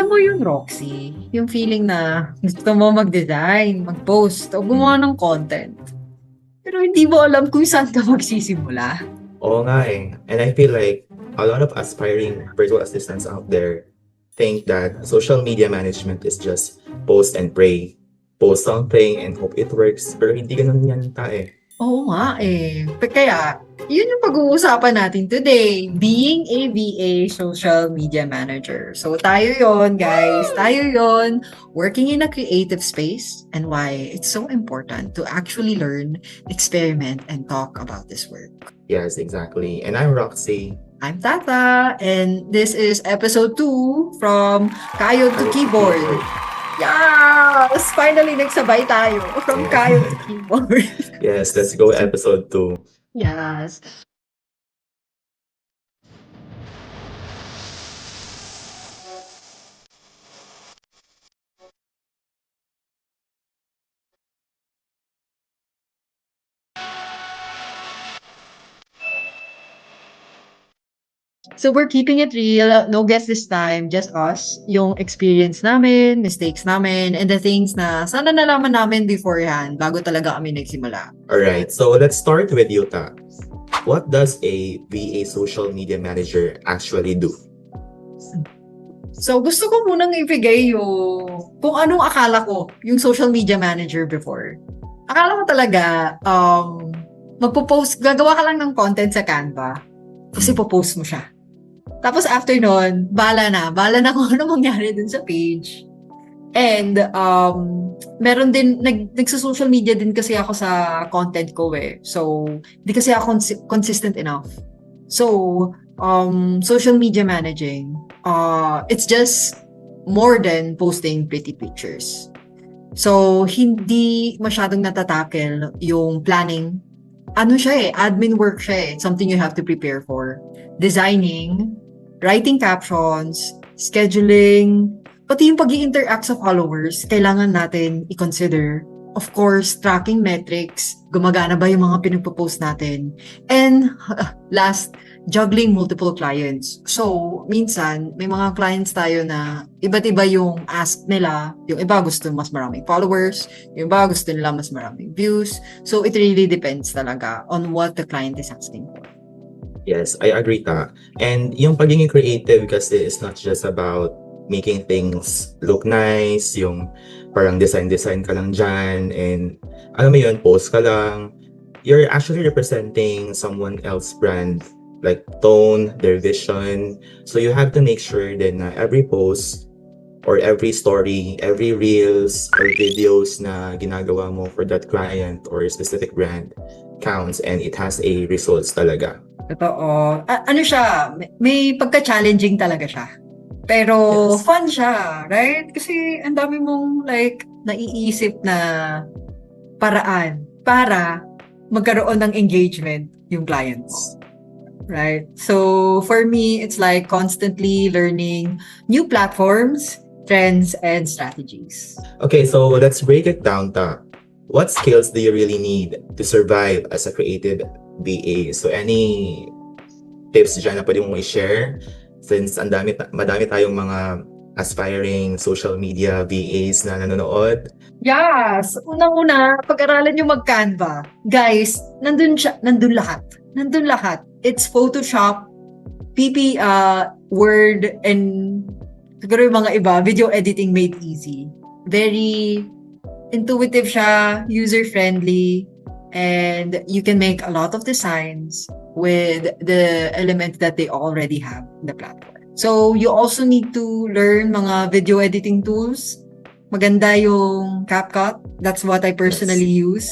Alam mo yun, Roxy, yung feeling na gusto mo mag-design, mag-post, o gumawa ng content. Pero hindi mo alam kung saan ka magsisimula. Oo nga eh. And I feel like a lot of aspiring virtual assistants out there think that social media management is just post and pray. Post something and hope it works. Pero hindi ganun yan tae. Oo nga eh. Kaya, yun yung pag-uusapan natin today, being a VA social media manager. So tayo yon, guys. Tayo yon, working in a creative space and why it's so important to actually learn, experiment, and talk about this work. Yes, exactly. And I'm Roxy. I'm Tata, and this is episode 2 from Kayod to Keyboard. Yes! Finally, nagsabay tayo from Kayod to Keyboard. Yes, let's go episode 2. Yes. So we're keeping it real. No guest this time, just us. Yung experience namin, mistakes namin, and the things na sana nalaman namin beforehand bago talaga kami nagsimula. Alright, so let's start with you, Ta. What does a VA social media manager actually do? So gusto ko munang ibigay yung kung anong akala ko yung social media manager before. Akala ko talaga, magpo-post, gagawa ka lang ng content sa Canva, tapos ipopost mo siya. Tapos after nun, bahala na kung ano mangyari dun sa page. And, meron din, nagsa-social media din kasi ako sa content ko eh. So, di kasi ako consistent enough. So, social media managing, it's just more than posting pretty pictures. So, hindi masyadong natatakel yung planning. Ano siya eh, admin work siya eh. It's something you have to prepare for. Designing, writing captions, scheduling, pati yung pag-i-interact sa followers, kailangan natin i-consider. Of course, tracking metrics, gumagana ba yung mga pinagpo-post natin. And last, juggling multiple clients. So, minsan, may mga clients tayo na iba't iba yung ask nila. Yung iba gusto mas maraming followers, yung iba gusto nila mas maraming views. So, it really depends talaga on what the client is asking for. Yes, I agree, Ta. And yung pagiging creative kasi is not just about making things look nice, yung parang design ka lang dyan, and alam mo yun, post ka lang. You're actually representing someone else's brand, like tone, their vision. So you have to make sure that na every post or every story, every reels or videos na ginagawa mo for that client or specific brand counts and it has a results talaga. Totoo. Ano siya, may pagka-challenging talaga siya. Pero Yes. fun siya, right? Kasi ang dami mong like naiisip na paraan para magkaroon ng engagement yung clients. Right? So for me, it's like constantly learning new platforms, trends, and strategies. Okay, so let's break it down, Ta. What skills do you really need to survive as a creative VA? So any tips dyan na pwede mong i-share? Since madami tayong mga aspiring social media VAs na nanonood. Yes! Unang-una, pag-aralan nyo mag-Canva. Guys, nandun lahat. Nandun lahat. It's Photoshop, Word, and siguro yung mga iba, video editing made easy. Very intuitive siya, user-friendly, and you can make a lot of designs with the elements that they already have in the platform. So, you also need to learn mga video editing tools. Maganda yung CapCut. That's what I personally use.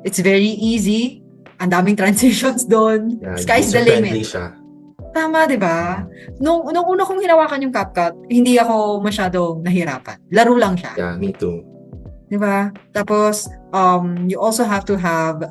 It's very easy. Ang daming transitions doon. Yeah, Sky's the user-friendly limit. siya. Tama, di ba? Nung una kong hinawakan yung CapCut, hindi ako masyadong nahirapan. Laro lang siya. Yeah, me too. Di ba? Tapos, you also have to have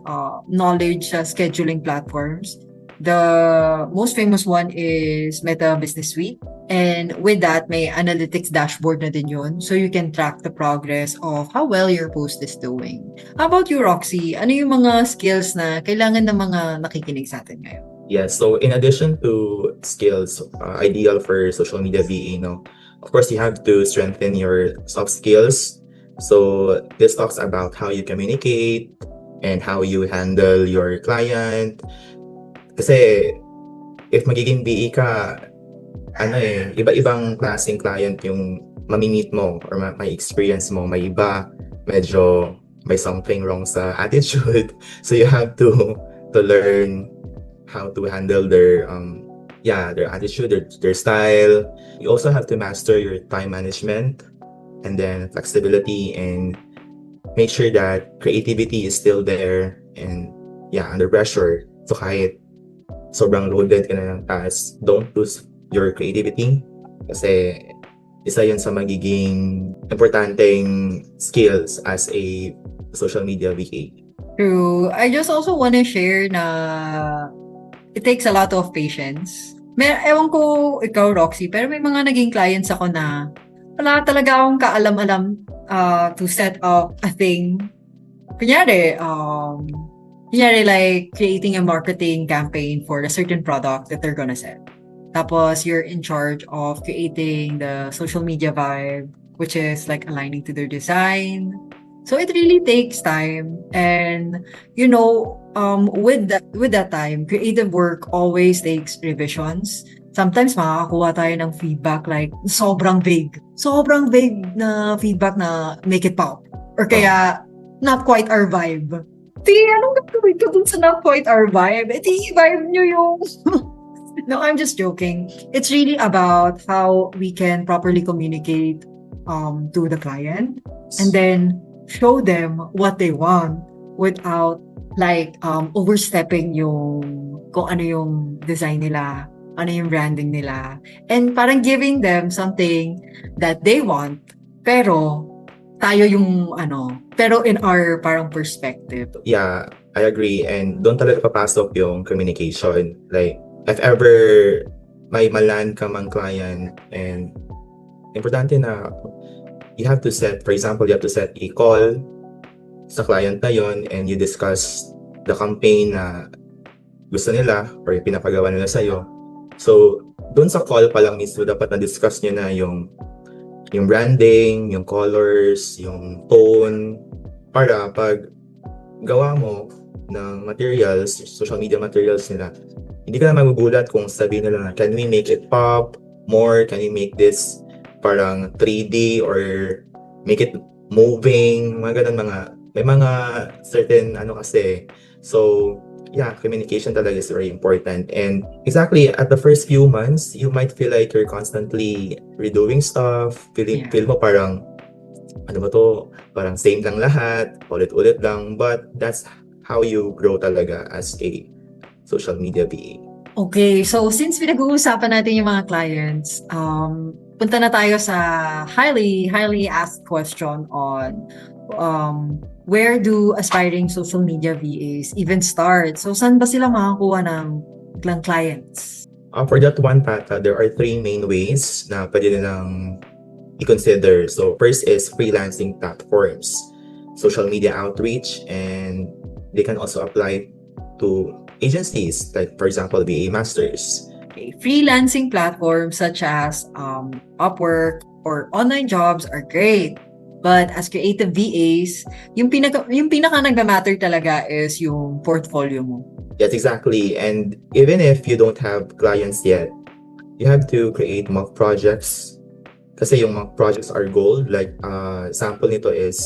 knowledge sa scheduling platforms. The most famous one is Meta Business Suite. And with that, may analytics dashboard na din yun. So you can track the progress of how well your post is doing. How about you, Roxy? Ano yung mga skills na kailangan ng mga nakikinig sa atin ngayon? Yes, so in addition to skills, ideal for social media VA, no, Of course, you have to strengthen your soft skills. So this talks about how you communicate and how you handle your client. Kasi if magiging BE ka, iba-ibang klaseng client yung mamimit mo or may experience mo. May iba, medyo may something wrong sa attitude. So you have to learn how to handle their attitude, their style. You also have to master your time management and then flexibility and make sure that creativity is still there and under pressure. So kahit sobrang loaded ka na ng task, don't lose your creativity kasi isa yun sa magiging importanteng skills as a social media VA. True. I just also want to share na it takes a lot of patience. Ewan ko ikaw, Roxy, pero may mga naging clients ako na wala talaga akong kaalam-alam to set up a thing. Kunyari like creating a marketing campaign for a certain product that they're gonna sell. Tapos you're in charge of creating the social media vibe, which is like aligning to their design. So it really takes time, and with that time, creative work always takes revisions. Sometimes makakakuha tayo ng feedback like sobrang vague na feedback na make it pop, or kaya not quite our vibe. Anong gagawin ko dun sa not quite our vibe? Vibe nyo yung No, I'm just joking. It's really about how we can properly communicate to the client and then show them what they want without like overstepping yung kung ano yung design nila, ano yung branding nila, and parang giving them something that they want pero tayo yung pero in our parang perspective. Yeah, I agree. And doon talaga papasok yung communication. Like, if ever may malan ka mang client, and importante na you have to set, for example, you have to set a call sa client na yon and you discuss the campaign na gusto nila or yung pinapagawa nila sa'yo. So, doon sa call pa lang mismo, dapat na-discuss nyo na yung branding, yung colors, yung tone, para pag gawa mo ng materials, social media materials nila, hindi ka na magugulat kung sabihin nila na, can we make it pop more? Can we make this parang 3D or make it moving? Mga ganun may mga certain kasi. So, yeah, communication talaga is very important. And exactly, at the first few months, you might feel like you're constantly redoing stuff. Feel mo parang, ano ba to? Parang same lang lahat, ulit-ulit lang. But that's how you grow talaga as a social media VA. Okay, so since pinag-uusapan natin yung mga clients, punta na tayo sa highly asked question on where do aspiring social media VAs even start? So saan ba sila makakuha ng clients? For that one, Pata, there are three main ways na pwede nilang i-consider. So first is freelancing platforms, social media outreach, and they can also apply to agencies like, for example, VA Masters. Okay. Freelancing platforms such as Upwork or online jobs are great. But as creative VAs, yung pinaka nagma-matter talaga is yung portfolio mo. Yes, exactly. And even if you don't have clients yet, you have to create mock projects. Kasi yung mock projects are gold. Like, sample nito is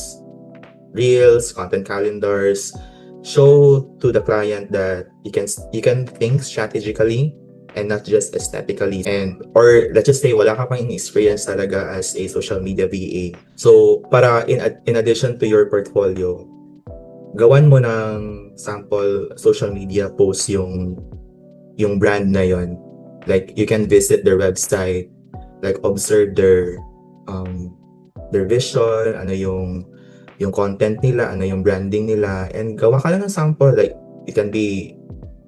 reels, content calendars. Show to the client that you can think strategically and not just aesthetically. Or let's just say wala ka pang experience talaga as a social media VA. So para in addition to your portfolio, gawan mo ng sample social media post yung brand na yon. Like you can visit their website, like observe their vision, ano yung content nila, ano yung branding nila, and gawa ka lang ng sample. Like it can be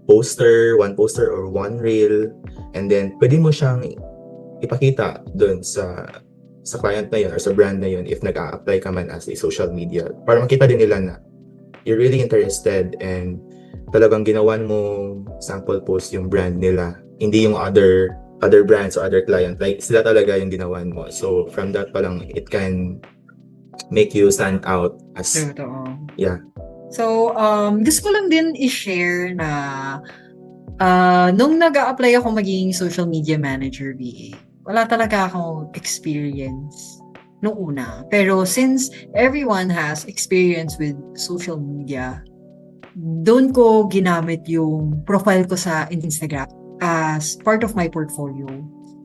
one poster or one reel, and then pwede mo siyang ipakita dun sa client na yun or sa brand na yun if nag-a-apply ka man as a social media, para makita din nila na you're really interested and talagang ginawan mo sample post yung brand nila, hindi yung other other brands or other client, like sila talaga yung ginawan mo. So from that pa lang, it can make you stand out as, Totoo. yeah. So, gusto ko lang din i-share na nung nag-a-apply ako maging social media manager VA, wala talaga akong experience nung una. Pero since everyone has experience with social media, doon ko ginamit yung profile ko sa Instagram as part of my portfolio.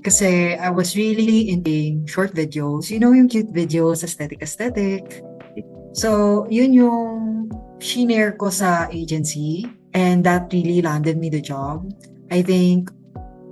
Kasi I was really into short videos. You know yung cute videos, aesthetic. So, yun yung shinare ko sa agency and that really landed me the job. I think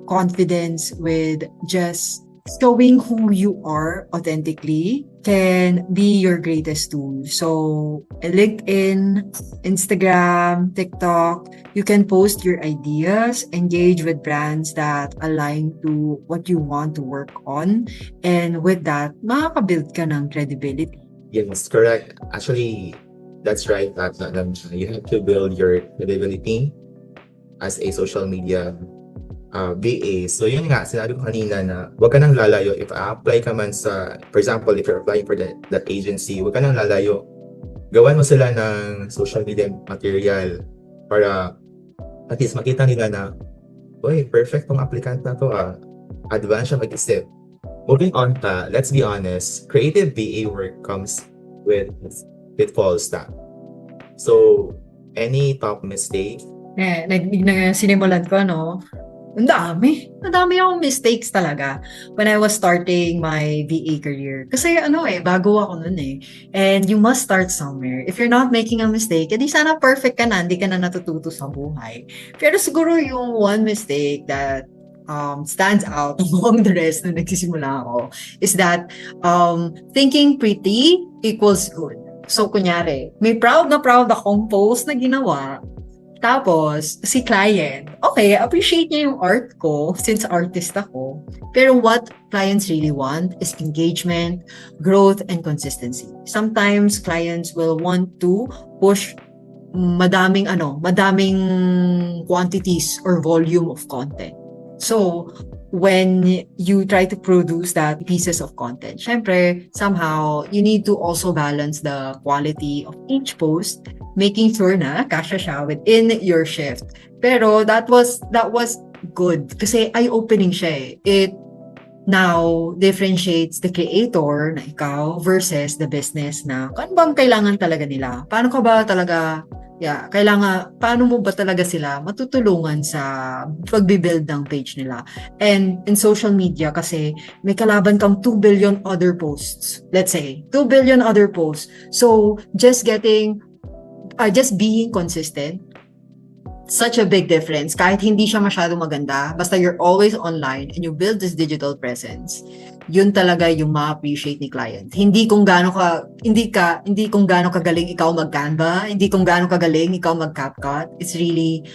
confidence with just showing who you are authentically can be your greatest tool. So, LinkedIn, Instagram, TikTok, you can post your ideas, engage with brands that align to what you want to work on. And with that, makakabuild ka ng credibility. Yes, correct. Actually, that's right. You have to build your credibility as a social media VA. So yun nga, sinabi ko kanina na huwag ka nang lalayo. If a-apply ka man sa, for example, if you're applying for that agency, huwag ka nang lalayo. Gawan mo sila ng social media material para at least makita nila na, uy, perfect tong applicant na to Advance siya mag-isip. Moving on let's be honest, creative VA work comes with pitfalls So, any top mistake? Sinimulan ko, no? Ang dami akong mistakes talaga when I was starting my VA career. Kasi bago ako nun eh. And you must start somewhere. If you're not making a mistake, edi sana perfect ka na, hindi ka na natututo sa buhay. Pero siguro yung one mistake that stands out among the rest na nagsisimula ako is that thinking pretty equals good. So, kunyari, may proud na akong post na ginawa. Tapos, si client, okay, appreciate niya yung art ko since artist ako. Pero what clients really want is engagement, growth, and consistency. Sometimes, clients will want to push madaming quantities or volume of content. So, when you try to produce that pieces of content, syempre, somehow, you need to also balance the quality of each post, making sure na kasya siya within your shift. Pero that was good kasi eye-opening siya eh. It now differentiates the creator na ikaw versus the business na kung bang kailangan talaga nila. Paano ka ba talaga paano mo ba talaga sila matutulungan sa pagbibuild ng page nila? And in social media kasi may kalaban kang 2 billion other posts. Let's say, 2 billion other posts. So, just being consistent, such a big difference. Kahit hindi siya masyado maganda, basta you're always online and you build this digital presence, yun talaga yung ma-appreciate ni client. Hindi kung gaano kagaling ikaw mag-Canva, hindi kung gaano kagaling ikaw mag-CapCut. It's really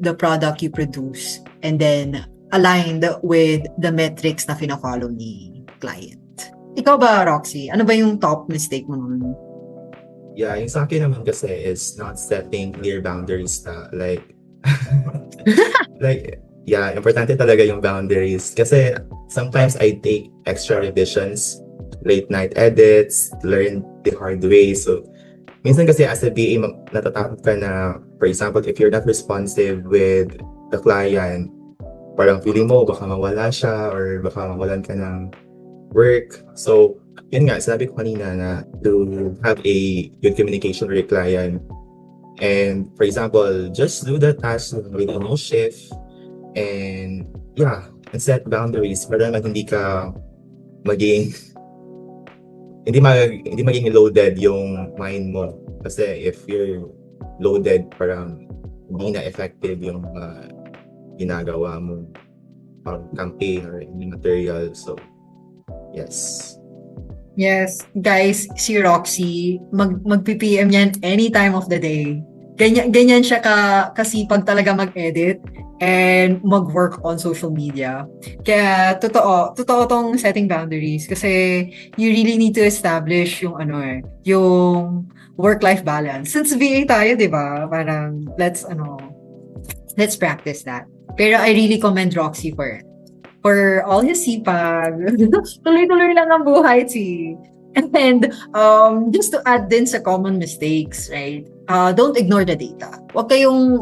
the product you produce and then aligned with the metrics na fina-follow ni client. Ikaw ba, Roxy? Ano ba yung top mistake mo nun? Yeah, yung sa akin naman kasi is not setting clear boundaries importante talaga yung boundaries. Kasi sometimes I take extra revisions, late night edits, learn the hard way. So, minsan kasi as a BA, natatakot ka na, for example, if you're not responsive with the client, parang feeling mo baka mawala siya or baka mawalan ka ng work. So, yun nga, sabi ko kanina na to have a good communication with your client. And for example, just do the task with no shift and set boundaries para naman hindi maging loaded yung mind mo. Kasi if you're loaded, parang hindi na effective yung ginagawa mo campaign or any material. So, yes. Yes, guys, si Roxy, mag-PPM yan any time of the day. Ganyan siya kasipag talaga mag-edit and mag-work on social media. Kaya totoo tong setting boundaries kasi you really need to establish yung work-life balance. Since VA tayo, 'di ba? Parang let's practice that. Pero I really commend Roxy for it. for all his sipag. Tuloy-tuloy lang ang buhay, si. And just to add din sa common mistakes, right? Don't ignore the data. Wag kayong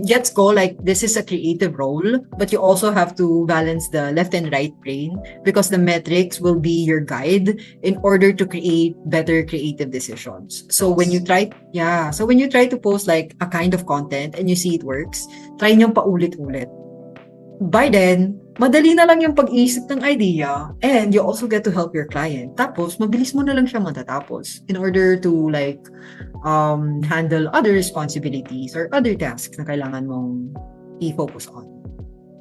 gets go like this is a creative role, but you also have to balance the left and right brain because the metrics will be your guide in order to create better creative decisions. So when you try to post like a kind of content and you see it works, try nyo paulit-ulit. By then, madali na lang yung pag-iisip ng idea and you also get to help your client. Tapos, mabilis mo na lang siya matatapos in order to like handle other responsibilities or other tasks na kailangan mong i-focus on.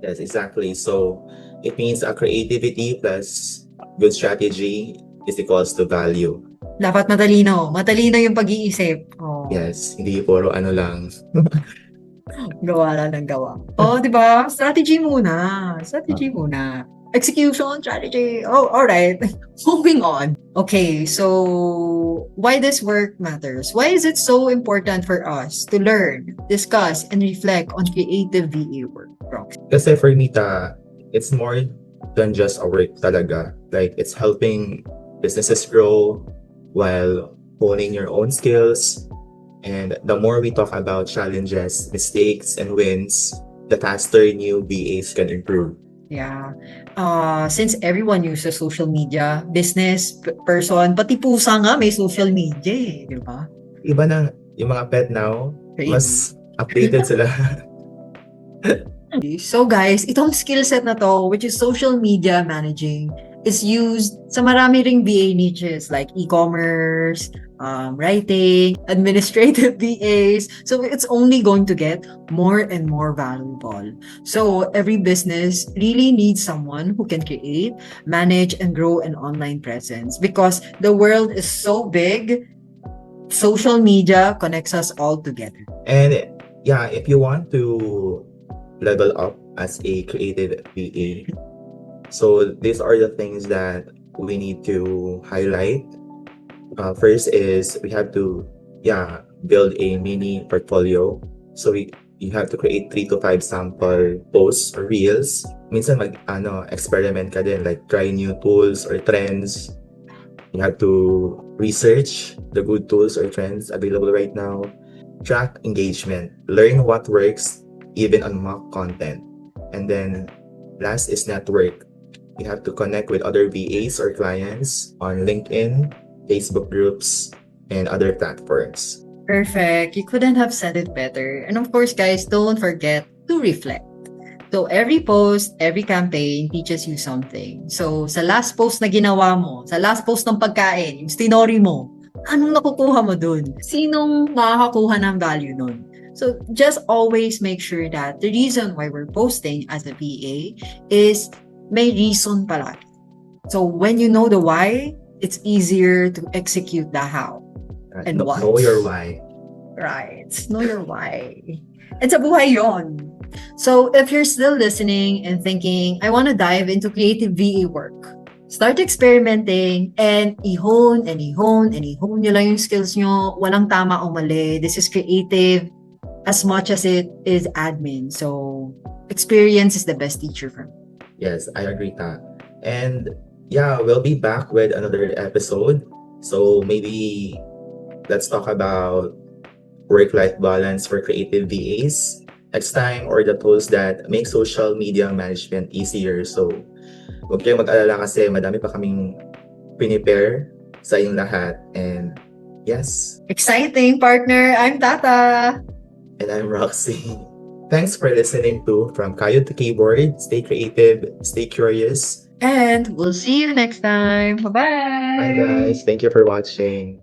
Yes, exactly. So it means a creativity plus good strategy is equals to value. Dapat matalino. Matalino yung pag-iisip. Oh, Yes, hindi puro ano lang. gawa lang ng gawa. Oh, di ba? Strategy muna. Strategy muna. Execution, strategy. Oh, all right. Moving on. Okay, so why this work matters? Why is it so important for us to learn, discuss, and reflect on creative VA work? Rox? Kasi for me, it's more than just a work talaga. Like, it's helping businesses grow while honing your own skills. And the more we talk about challenges, mistakes, and wins, the faster new VAs can improve. Yeah. Since everyone uses social media, business, person, pati pusa nga may social media eh, di ba? Iba na yung mga pet now, Crazy. mas updated sila. So guys, itong skill set na to, which is social media managing, is used sa marami ring VA niches like e-commerce, writing, administrative VAs. So it's only going to get more and more valuable. So every business really needs someone who can create, manage, and grow an online presence because the world is so big. Social media connects us all together. And yeah, if you want to level up as a creative VA, so these are the things that we need to highlight. First is we have to build a mini portfolio. So you have to create 3 to 5 sample posts or reels. Minsan experiment ka din, like try new tools or trends. You have to research the good tools or trends available right now. Track engagement. Learn what works even on mock content. And then last is network. You have to connect with other VAs or clients on LinkedIn, Facebook groups, and other platforms. Perfect. You couldn't have said it better. And of course, guys, don't forget to reflect. So every post, every campaign teaches you something. So sa last post na ginawa mo, sa last post ng pagkain, yung story mo, anong nakukuha mo dun? Sinong makakakuha ng value nun? So just always make sure that the reason why we're posting as a VA is may reason palagi. So when you know the why, it's easier to execute the how. And what? Know your why. Right. Know your why. And sa buhay yon. So if you're still listening and thinking, I want to dive into creative VA work, start experimenting and i-hone nyo lang yung skills nyo. Walang tama o mali. This is creative as much as it is admin. So experience is the best teacher for me. Yes, I agree, Ta. And yeah, we'll be back with another episode. So maybe let's talk about work-life balance for creative VAs next time, or the tools that make social media management easier. So huwag kayong mag-alala kasi madami pa kaming prepare sa inyong lahat. And yes. Exciting, partner. I'm Tata. And I'm Roxy. Thanks for listening to From Kayod to Keyboard. Stay creative, stay curious. And we'll see you next time. Bye-bye. Bye guys. Thank you for watching.